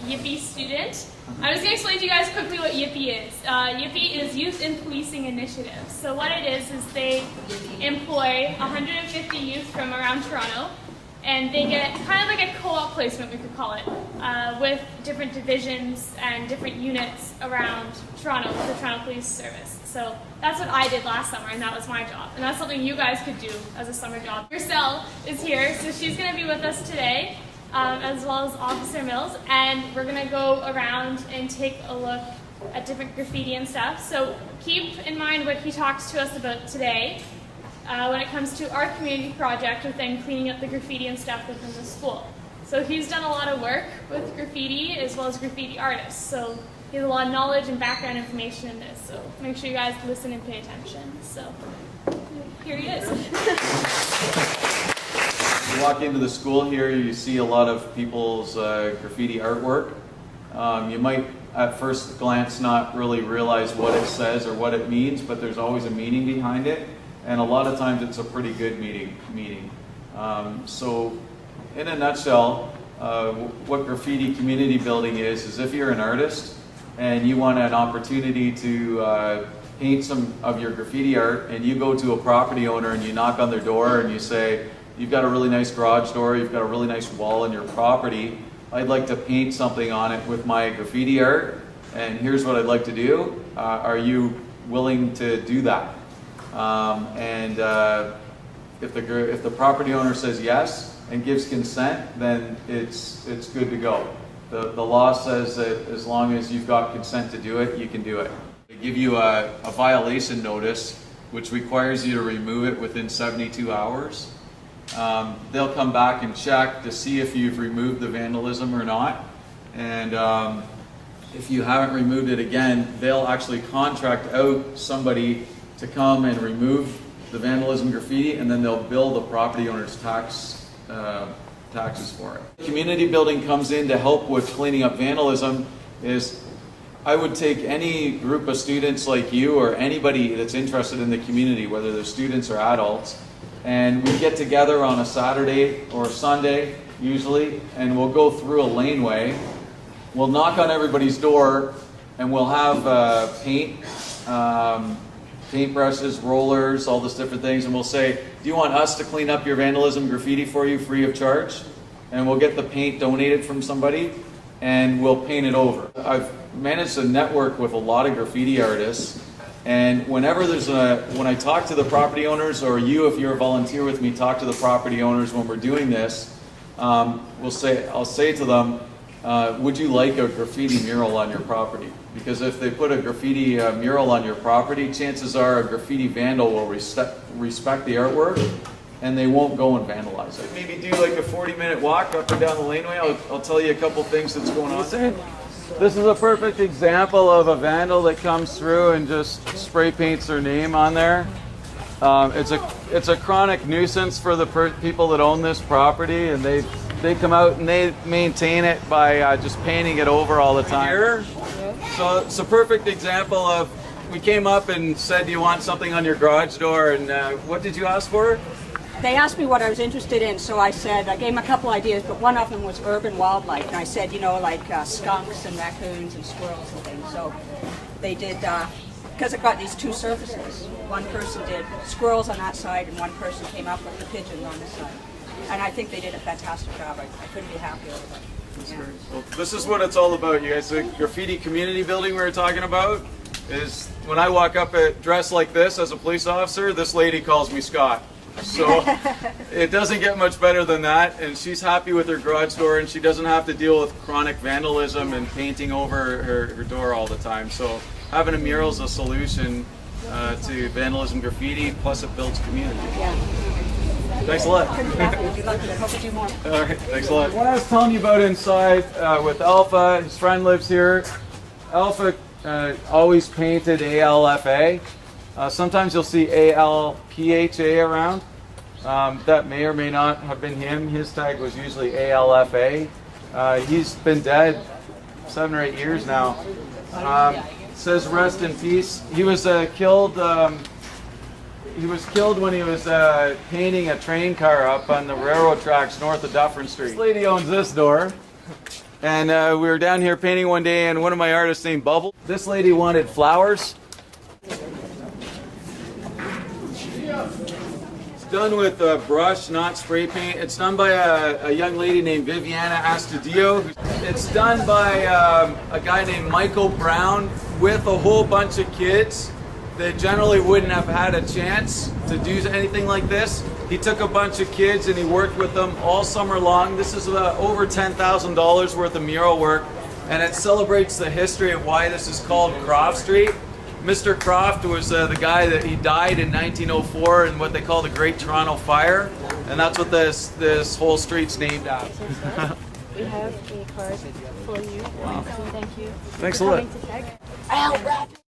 YiPi Student. I'm just going to explain to you guys quickly what YiPi is. YiPi is Youth in Policing Initiative. So what it is they employ 150 youth from around Toronto, and they get kind of like a co-op placement, we could call it, with different divisions and different units around Toronto, with the Toronto Police Service. So that's what I did last summer, and that was my job. And that's something you guys could do as a summer job. Mursal is here, so she's going to be with us today, as well as Officer Mills, and we're going to go around and take a look at different graffiti and stuff. So keep in mind what he talks to us about today when it comes to our community project within cleaning up the graffiti and stuff within the school. So he's done a lot of work with graffiti as well as graffiti artists. So he has a lot of knowledge and background information in this. So make sure you guys listen and pay attention. So here he is. You walk into the school here, you see a lot of people's graffiti artwork. You might at first glance not really realize what it says or what it means, but there's always a meaning behind it. And a lot of times it's a pretty good meaning. So in a nutshell, what graffiti community building is if you're an artist and you want an opportunity to paint some of your graffiti art, and you go to a property owner and you knock on their door and you say, you've got a really nice garage door, you've got a really nice wall in your property, I'd like to paint something on it with my graffiti art, and here's what I'd like to do. Are you willing to do that? If the property owner says yes and gives consent, then it's good to go. The law says that as long as you've got consent to do it, you can do it. They give you a violation notice, which requires you to remove it within 72 hours. They'll come back and check to see if you've removed the vandalism or not. And if you haven't removed it again, they'll actually contract out somebody to come and remove the vandalism graffiti, and then they'll bill the property owner's taxes for it. Community building comes in to help with cleaning up vandalism. I would take any group of students like you or anybody that's interested in the community, whether they're students or adults, and we get together on a Saturday or Sunday usually, and we'll go through a laneway. We'll knock on everybody's door, and we'll have paintbrushes, rollers, all these different things, and we'll say, do you want us to clean up your vandalism graffiti for you free of charge? And we'll get the paint donated from somebody, and we'll paint it over. I've managed to network with a lot of graffiti artists, and whenever when I talk to the property owners, or you, if you're a volunteer with me, talk to the property owners when we're doing this, I'll say to them, would you like a graffiti mural on your property? Because if they put a graffiti mural on your property, chances are a graffiti vandal will respect the artwork, and they won't go and vandalize it. Maybe do like a 40-minute walk up and down the laneway. I'll tell you a couple things that's going on there. This is a perfect example of a vandal that comes through and just spray paints their name on there. It's a chronic nuisance for the people that own this property, and they come out and they maintain it by just painting it over all the time. Here, so it's a perfect example of, we came up and said, do you want something on your garage door, and what did you ask for? They asked me what I was interested in, so I said, I gave them a couple ideas, but one of them was urban wildlife, and I said, like skunks and raccoons and squirrels and things. So they did, because I've got these two surfaces. One person did squirrels on that side, and one person came up with the pigeons on this side. And I think they did a fantastic job. I couldn't be happier with it. Yeah. Well, this is what it's all about, you guys. The graffiti community building we were talking about is, when I walk up dressed like this as a police officer, this lady calls me Scott. So it doesn't get much better than that, and she's happy with her garage door, and she doesn't have to deal with chronic vandalism and painting over her door all the time. So having a mural is a solution to vandalism graffiti, plus it builds community. Yeah. Thanks a lot. Hope to do more. All right, thanks a lot. What I was telling you about inside with Alpha, his friend lives here. Alpha always painted ALFA. Sometimes you'll see ALPHA around. That may or may not have been him. His tag was usually ALFA. He's been dead 7 or 8 years now. It says rest in peace. He was killed. He was killed when he was painting a train car up on the railroad tracks north of Dufferin Street. This lady owns this door. And we were down here painting one day, and one of my artists named Bubble. This lady wanted flowers. It's done with brush, not spray paint. It's done by a young lady named Viviana Astudillo. It's done by a guy named Michael Brown with a whole bunch of kids that generally wouldn't have had a chance to do anything like this. He took a bunch of kids and he worked with them all summer long. This is over $10,000 worth of mural work, and it celebrates the history of why this is called Croft Street. Mr. Croft was the guy that he died in 1904 in what they call the Great Toronto Fire, and that's what this whole street's named after. We have a card for you. Wow. Thank you. Thanks a lot. I'll wrap it.